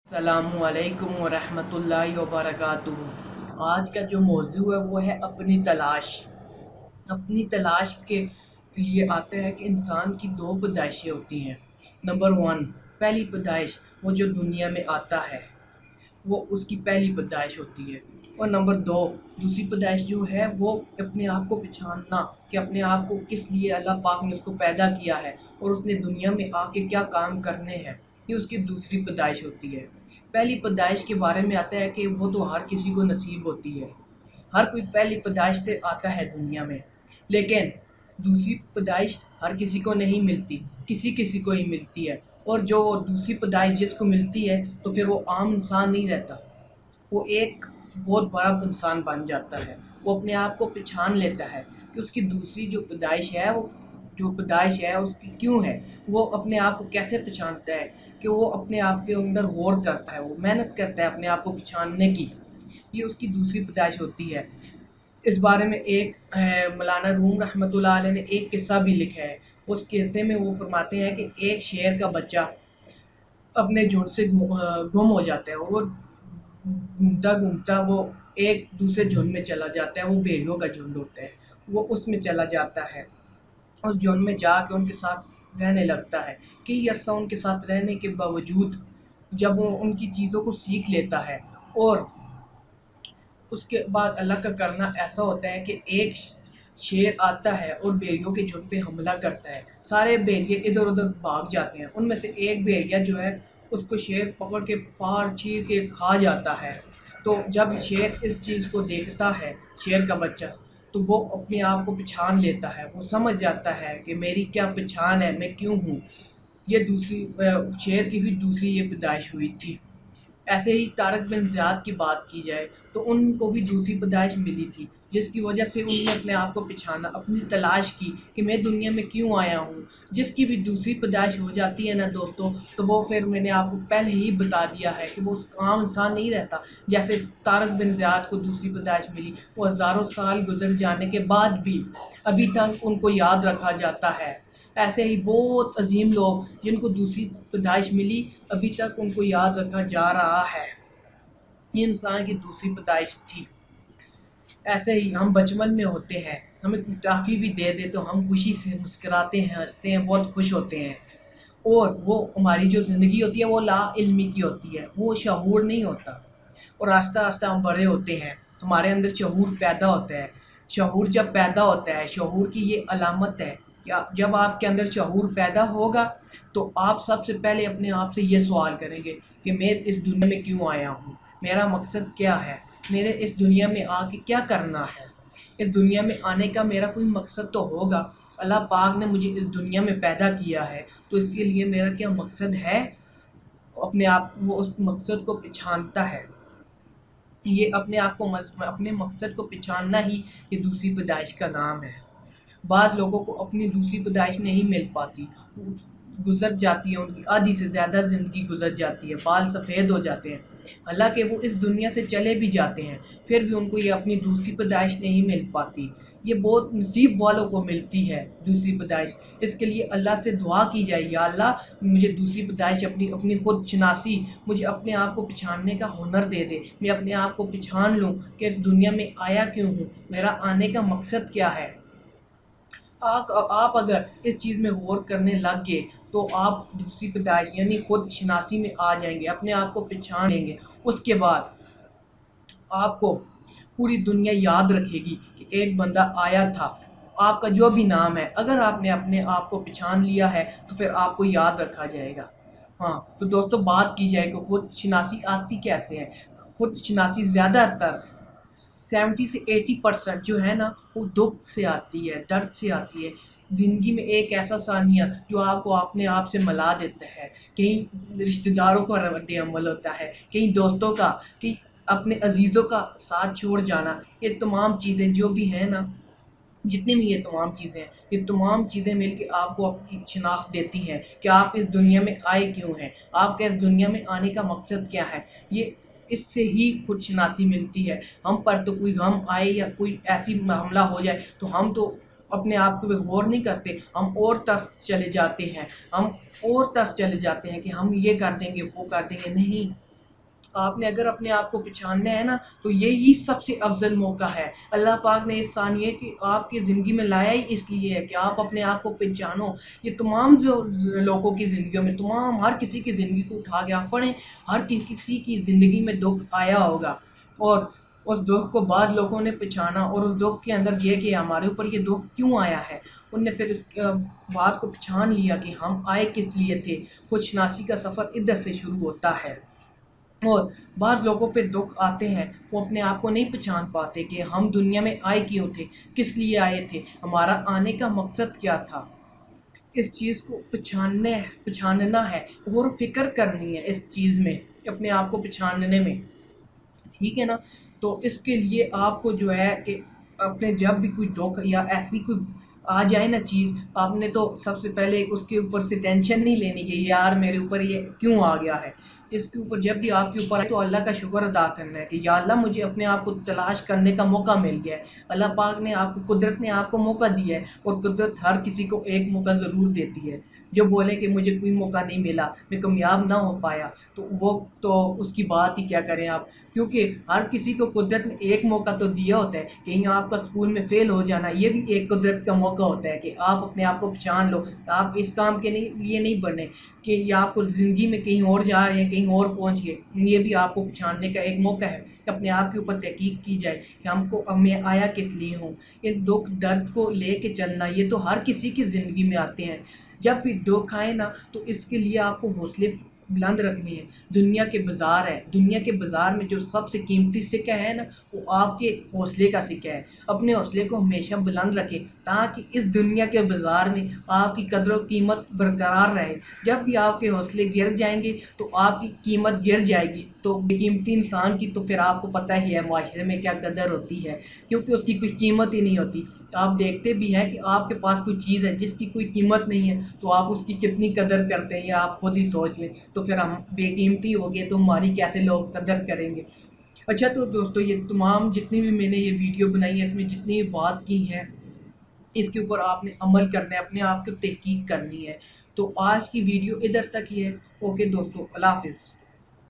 अस्सलामुअलैकुम वरहमतुल्लाहि वबरकातुहू। आज का जो मौजू है वो है अपनी तलाश। अपनी तलाश के लिए आता है कि इंसान की दो पैदाइशें होती हैं। नंबर वन, पहली पैदाइश वो जो दुनिया में आता है वो उसकी पहली पैदाइश होती है। और नंबर दो, दूसरी पैदाइश जो है वो अपने आप को पहचानना कि अपने आप को किस लिए अल्लाह पाक ने उसको पैदा किया है और उसने दुनिया में आके क्या काम करने हैं, ये उसकी दूसरी पैदाइश होती है। पहली पैदाइश के बारे में आता है कि वो तो हर किसी को नसीब होती है, हर कोई पहली पैदाइश से आता है दुनिया में। लेकिन दूसरी पैदाइश हर किसी को नहीं मिलती, किसी किसी को ही मिलती है। और जो दूसरी पैदाइश जिसको मिलती है तो फिर वो आम इंसान नहीं रहता, वो एक बहुत बड़ा इंसान बन जाता है। वो अपने आप को पहचान लेता है कि उसकी दूसरी जो पैदाइश है वो जो पैदाइश है उसकी क्यों है। वो अपने आप को कैसे पहचानता है कि वो अपने आप के अंदर गौर करता है, वो मेहनत करता है अपने आप को पहचानने की। ये उसकी दूसरी पैदाइश होती है। इस बारे में एक मौलाना रूम रहमतुल्लाह अलैह ने एक किस्सा भी लिखा है। उस किस्से में वो फरमाते हैं कि एक शेर का बच्चा अपने झुंड से गुम हो जाता है और वो घूमता घूमता वो एक दूसरे झुंड में चला जाता है। वो भेड़ियों का झुंड होता है, वो उसमें चला जाता है। उस झुंड में जाके उनके साथ रहने लगता है। कई अरसा उनके साथ रहने के बावजूद जब वो उनकी चीज़ों को सीख लेता है और उसके बाद अल्लाह का करना ऐसा होता है कि एक शेर आता है और भेड़ियों के झुंड पे हमला करता है। सारे भेड़िए इधर उधर भाग जाते हैं। उनमें से एक भेड़िया जो है उसको शेर पकड़ के पार चीर के खा जाता है। तो जब शेर इस चीज़ को देखता है, शेर का बच्चा, तो वो अपने आप को पहचान लेता है। वो समझ जाता है कि मेरी क्या पहचान है, मैं क्यों हूँ। ये दूसरी शेर की भी दूसरी ये पैदाइश हुई थी। ऐसे ही तारक बिन ज़ियाद की बात की जाए तो उनको भी दूसरी पैदाइश मिली थी, जिसकी वजह से उन्होंने अपने आप को पहचाना, अपनी तलाश की कि मैं दुनिया में क्यों आया हूँ। जिसकी भी दूसरी पैदाइश हो जाती है ना दोस्तों, तो वो फिर मैंने आपको पहले ही बता दिया है कि वो आम इंसान नहीं रहता। जैसे तारक बिन ज़ियाद को दूसरी पैदाइश मिली, वो हज़ारों साल गुजर जाने के बाद भी अभी तक उनको याद रखा जाता है। ऐसे ही बहुत अजीम लोग जिनको दूसरी पैदाइश मिली, अभी तक उनको याद रखा जा रहा है। ये इंसान की दूसरी पैदाइश थी। ऐसे ही हम बचपन में होते हैं, हमें टॉफ़ी भी दे दे तो हम खुशी से मुस्कुराते हैं, हंसते हैं, बहुत खुश होते हैं। और वो हमारी जो ज़िंदगी होती है वो ला इल्मी की होती है, वो शऊर नहीं होता। और आहिस्ता आहिस्ता हम बड़े होते हैं, हमारे अंदर शऊर पैदा होता है। शऊर जब पैदा होता है, शऊर की ये अलामत है कि जब आपके अंदर शऊर पैदा होगा तो आप सबसे पहले अपने आप से ये सवाल करेंगे कि मैं इस दुनिया में क्यों आया हूँ, मेरा मकसद क्या है, मेरे इस दुनिया में आके क्या करना है। इस दुनिया में आने का मेरा कोई मकसद तो होगा। अल्लाह पाक ने मुझे इस दुनिया में पैदा किया है तो इसके लिए मेरा क्या मकसद है। अपने आप वो उस मकसद को पहचानता है। ये अपने आप को अपने मकसद को पहचानना ही ये दूसरी पैदाइश का नाम है। बाद लोगों को अपनी दूसरी पैदाइश नहीं मिल पाती, गुजर जाती है, उनकी आधी से ज़्यादा ज़िंदगी गुजर जाती है, बाल सफ़ेद हो जाते हैं। हालांकि वो इस दुनिया से चले भी जाते हैं फिर भी उनको ये अपनी दूसरी पैदाइश नहीं मिल पाती। ये बहुत नसीब वालों को मिलती है दूसरी पैदाइश। इसके लिए अल्लाह से दुआ की जाए, या अल्लाह मुझे दूसरी पैदाइश अपनी अपनी खुद शनासी, मुझे अपने आप को पहचानने का हुनर दे दे। मैं अपने आप को पहचान लूँ कि इस दुनिया में आया क्यों हूँ, मेरा आने का मकसद क्या है। आप अगर इस चीज़ में गौर करने लग गए तो आप दूसरी पैदाइश यानी खुद शनासी में आ जाएंगे, अपने आप को पहचान लेंगे। उसके बाद आपको पूरी दुनिया याद रखेगी कि एक बंदा आया था। आपका जो भी नाम है, अगर आपने अपने आप को पहचान लिया है तो फिर आपको याद रखा जाएगा। हाँ तो दोस्तों, बात की जाए कि खुद शनासी आती कैसे है। खुद शनासी ज़्यादातर 70 से 80% जो है ना वो दुख से आती है, दर्द से आती है। ज़िंदगी में एक ऐसा सानिया जो आपको अपने आप से मिला देता है। कहीं रिश्तेदारों का रद्द अमल होता है, कहीं दोस्तों का, कहीं अपने अजीज़ों का साथ छोड़ जाना। ये तमाम चीज़ें जो भी हैं ना, जितनी भी ये तमाम चीज़ें हैं, ये तमाम चीज़ें मिलके आपको आपकी शनाख्त देती हैं कि आप इस दुनिया में आए क्यों हैं, आपका इस दुनिया में आने का मकसद क्या है। ये इससे ही खुद शनासी मिलती है। हम पर तो कोई गम आए या कोई ऐसी मामला हो जाए तो हम तो अपने आप को गौर नहीं करते, हम और तरफ चले जाते हैं। हम और तरफ चले जाते हैं कि हम ये कर देंगे, वो कर देंगे। नहीं, آپ نے اگر اپنے آپ کو پہچاننا ہے نا تو یہی سب سے افضل موقع ہے۔ اللہ پاک نے اس ثانیے کی آپ کی زندگی میں لایا ہی اس لیے ہے کہ آپ اپنے آپ کو پہچانو۔ یہ تمام جو لوگوں کی زندگیوں میں، تمام ہر کسی کی زندگی کو اٹھا کے آپ پڑھیں، ہر کسی کی زندگی میں دکھ آیا ہوگا، اور اس دکھ کو بعد لوگوں نے پہچانا، اور اس دکھ کے اندر یہ کہ ہمارے اوپر یہ دکھ کیوں آیا ہے، ان نے پھر اس بات کو پہچان لیا کہ ہم آئے کس لیے تھے۔ خود شناسی کا سفر ادھر سے شروع ہوتا ہے۔ اور بعض لوگوں پہ دکھ آتے ہیں، وہ اپنے آپ کو نہیں پہچان پاتے کہ ہم دنیا میں آئے کیوں تھے، کس لیے آئے تھے، ہمارا آنے کا مقصد کیا تھا۔ اس چیز کو پہچاننا ہے، غور و فکر کرنی ہے اس چیز میں، اپنے آپ کو پہچاننے میں، ٹھیک ہے نا۔ تو اس کے لیے آپ کو جو ہے کہ اپنے جب بھی کوئی دکھ یا ایسی کوئی آ جائے نا چیز، آپ نے تو سب سے پہلے اس کے اوپر سے ٹینشن نہیں لینی کہ یار میرے اوپر یہ کیوں آ گیا ہے۔ اس کے اوپر جب بھی آپ کے اوپر آئے تو اللہ کا شکر ادا کرنا ہے کہ یا اللہ مجھے اپنے آپ کو تلاش کرنے کا موقع مل گیا ہے۔ اللہ پاک نے آپ کو، قدرت نے آپ کو موقع دیا ہے، اور قدرت ہر کسی کو ایک موقع ضرور دیتی ہے۔ جو بولے کہ مجھے کوئی موقع نہیں ملا، میں کامیاب نہ ہو پایا، تو وہ تو اس کی بات ہی کیا کریں آپ، کیونکہ ہر کسی کو قدرت نے ایک موقع تو دیا ہوتا ہے۔ کہیں آپ کا اسکول میں فیل ہو جانا، یہ بھی ایک قدرت کا موقع ہوتا ہے کہ آپ اپنے آپ کو پہچان لو، آپ اس کام کے لیے نہیں بنے کہ یہ آپ کو زندگی میں کہیں اور جا رہے ہیں، کہیں اور پہنچ گئے۔ یہ بھی آپ کو پہچاننے کا ایک موقع ہے کہ اپنے آپ کے اوپر تحقیق کی جائے کہ میں آیا کس لیے ہوں۔ ان دکھ درد کو لے کے چلنا، یہ تو ہر کسی کی زندگی میں آتے ہیں۔ جب بھی دکھ آئے نا تو اس کے لیے آپ کو حوصلے بلند رکھنی ہے۔ دنیا کے بازار ہے، دنیا کے بازار میں جو سب سے قیمتی سکہ ہے نا وہ آپ کے حوصلے کا سکہ ہے۔ اپنے حوصلے کو ہمیشہ بلند رکھیں تاکہ اس دنیا کے بازار میں آپ کی قدر و قیمت برقرار رہے۔ جب بھی آپ کے حوصلے گر جائیں گے تو آپ کی قیمت گر جائے گی، تو قیمتی انسان کی تو پھر آپ کو پتہ ہی ہے معاشرے میں کیا قدر ہوتی ہے، کیونکہ اس کی کوئی قیمت ہی نہیں ہوتی۔ آپ دیکھتے بھی ہیں کہ آپ کے پاس کوئی چیز ہے جس کی کوئی قیمت نہیں ہے تو آپ اس کی کتنی قدر کرتے ہیں، یا آپ خود ہی سوچ لیں، تو پھر ہم بے قیمتی ہو گئے تو ہماری کیسے لوگ قدر کریں گے۔ اچھا تو دوستو، یہ تمام جتنی بھی میں نے یہ ویڈیو بنائی ہے، اس میں جتنی بھی بات کی ہے، اس کے اوپر آپ نے عمل کرنا ہے، اپنے آپ کو تحقیق کرنی ہے۔ تو آج کی ویڈیو ادھر تک ہی ہے۔ اوکے دوستو، اللہ حافظ۔